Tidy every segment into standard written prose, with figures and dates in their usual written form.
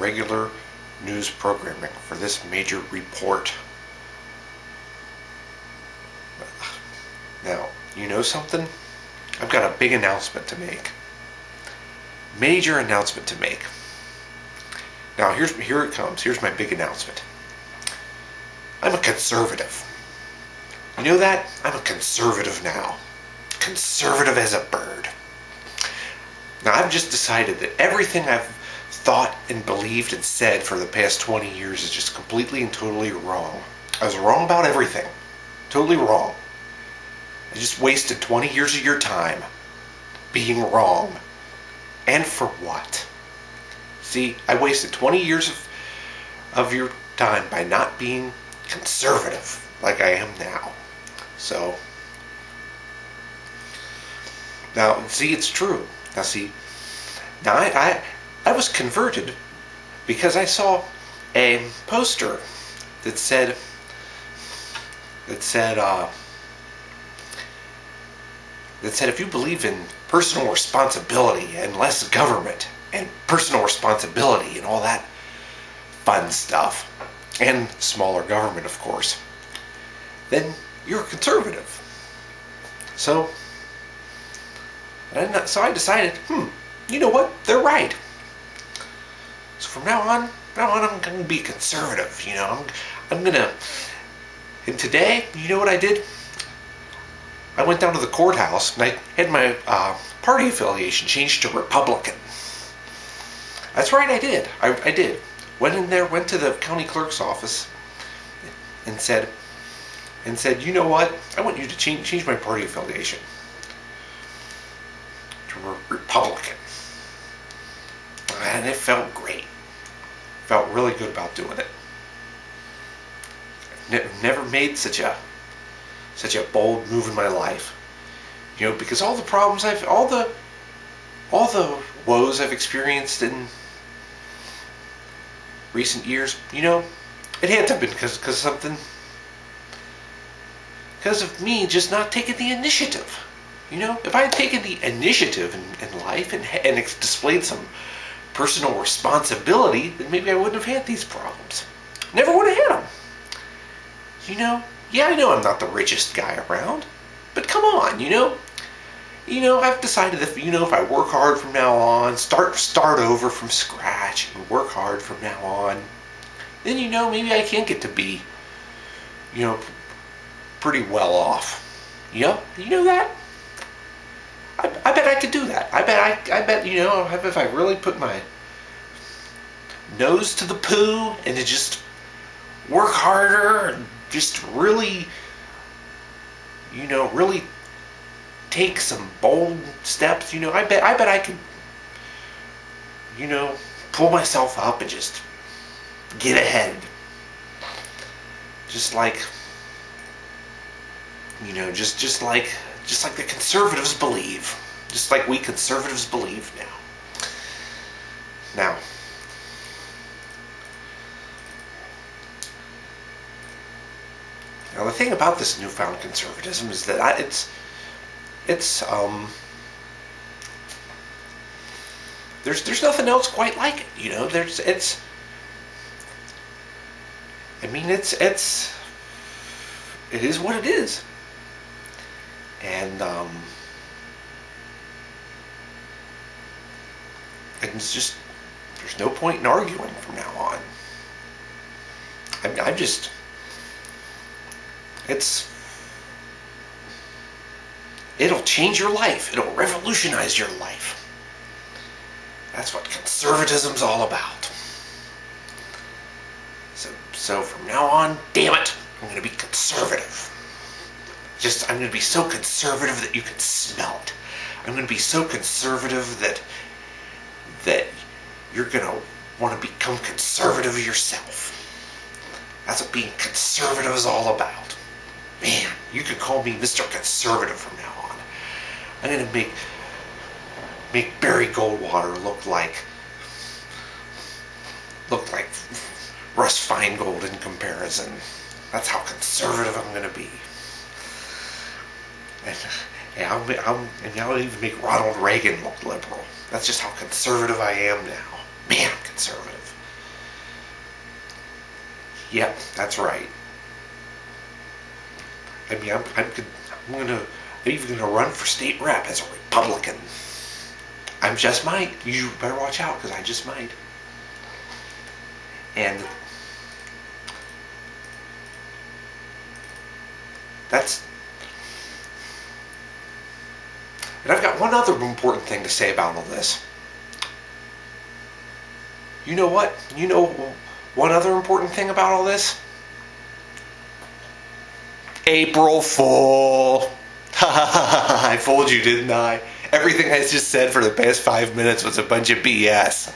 regular news programming for this major report. Now, you know something? I've got a big announcement to make. Major announcement to make. Now, here it comes. Here's my big announcement. I'm a conservative. You know that? I'm a conservative now. Conservative as a bird. Now, I've just decided that everything I've thought and believed and said for the past 20 years is just completely and totally wrong. I was wrong about everything. Totally wrong. I just wasted 20 years of your time being wrong. And for what? See, I wasted 20 years of your time by not being conservative like I am now. So, now, see, it's true. Now I was converted because I saw a poster that said if you believe in personal responsibility and less government and personal responsibility and all that fun stuff, and smaller government, of course, then you're a conservative. So I decided, you know what? They're right. So from now on, I'm going to be conservative. You know, I'm going to. And today, you know what I did? I went down to the courthouse and I had my party affiliation changed to Republican. That's right, I did. I did. Went in there, went to the county clerk's office, and said, you know what? I want you to change my party affiliation to Republican. And it felt great. Felt really good about doing it. Never made such a bold move in my life. You know, because all the problems all the woes I've experienced in recent years, you know, it had to have been because of me just not taking the initiative. You know, if I had taken the initiative in life and displayed some personal responsibility, then maybe I wouldn't have had these problems. Never would have had them. You know, yeah, I know I'm not the richest guy around, but come on, you know, I've decided that, if I work hard from now on, start over from scratch and work hard from now on, then, maybe I can get to be, pretty well off. Yep, you know that? I bet I could do that. I bet, if I really put my nose to the poo and to just work harder and just really, really take some bold steps, I bet I could, pull myself up and just get ahead. Just like, just like the conservatives believe. Just like we conservatives believe now. Now the thing about this newfound conservatism is that there's nothing else quite like it, it is what it is. And it's just, there's no point in arguing from now on. It'll change your life. It'll revolutionize your life. That's what conservatism's all about. So from now on, damn it, I'm going to be conservative. I'm going to be so conservative that you can smell it. I'm going to be so conservative that you're going to want to become conservative yourself. That's what being conservative is all about. Man, you can call me Mr. Conservative from now on. I'm going to make Barry Goldwater look like Russ Feingold in comparison. That's how conservative I'm going to be. And I'll even make Ronald Reagan look liberal. That's just how conservative I am now. Man, I'm conservative. Yeah, that's right. I mean, I'm even gonna run for state rep as a Republican. I just might. You better watch out because I just might. And that's. And I've got one other important thing to say about all this. You know what? You know one other important thing about all this? April Fool. I fooled you, didn't I? Everything I just said for the past 5 minutes was a bunch of BS.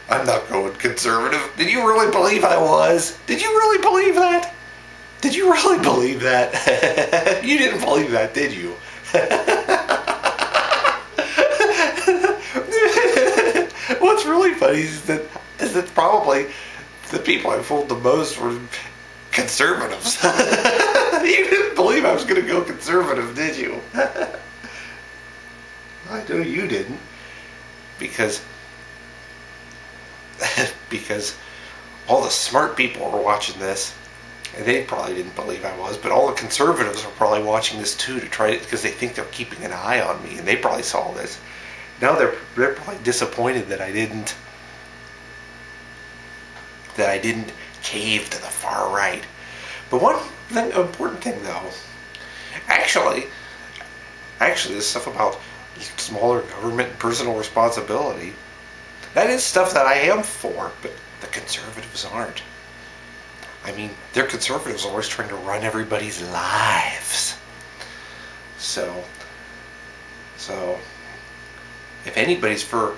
I'm not going conservative. Did you really believe I was? Did you really believe that? Did you really believe that? You didn't believe that, did you? What's really funny is that probably the people I fooled the most were conservatives. You didn't believe I was going to go conservative, did you? I know you didn't, because all the smart people were watching this, and they probably didn't believe I was, but all the conservatives are probably watching this too to try it because they think they're keeping an eye on me, and they probably saw this. Now they're probably disappointed that I didn't cave to the far right. But one important thing though, actually this stuff about smaller government and personal responsibility, that is stuff that I am for, but the conservatives aren't. I mean, they're conservatives always trying to run everybody's lives. So if anybody's for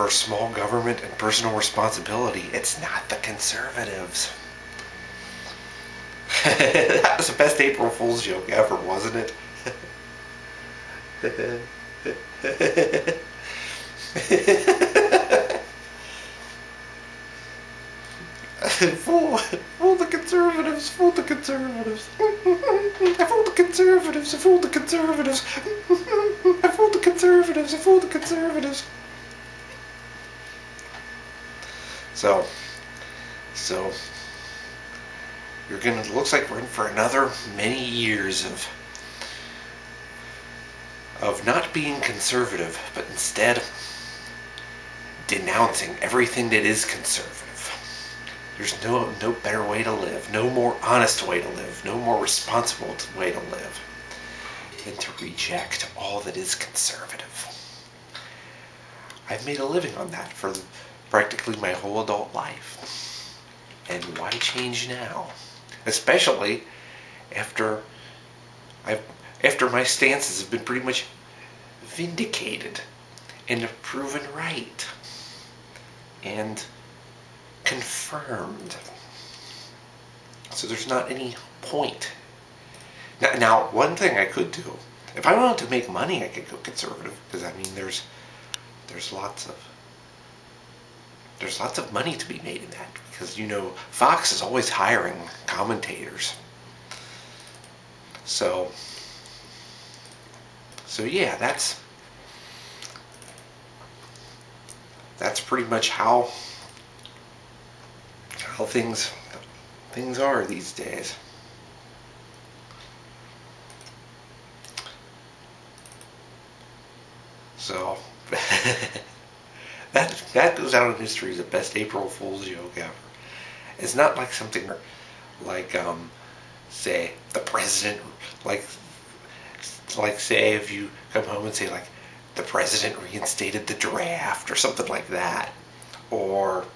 small government and personal responsibility, it's not the conservatives. That was the best April Fool's joke ever, wasn't it? Fool the conservatives, fool the conservatives. I fooled the conservatives, I fooled the conservatives. I fooled the conservatives, I fooled the conservatives. So looks like we're in for another many years of not being conservative, but instead denouncing everything that is conservative. There's no better way to live, no more honest way to live, no more responsible way to live than to reject all that is conservative. I've made a living on that for practically my whole adult life. And why change now? Especially after my stances have been pretty much vindicated and proven right and confirmed. So there's not any point. Now, one thing I could do, if I wanted to make money, I could go conservative, because I mean there's lots of money to be made in that, because Fox is always hiring commentators. So yeah, that's pretty much how things are these days. So that goes out in history as the best April Fool's joke ever. It's not like something like say the president, like say if you come home and say like the president reinstated the draft or something like that, or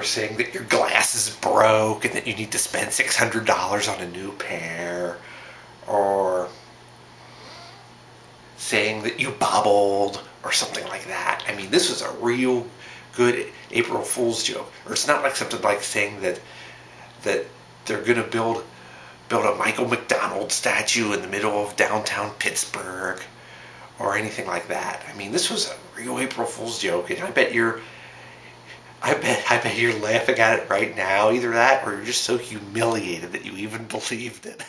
saying that your glass is broke and that you need to spend $600 on a new pair, or saying that you bubbled or something like that. I mean, this was a real good April Fool's joke. Or it's not like something like saying that they're going to build a Michael McDonald statue in the middle of downtown Pittsburgh or anything like that. I mean, this was a real April Fool's joke, and I bet you're laughing at it right now. Either that or you're just so humiliated that you even believed it.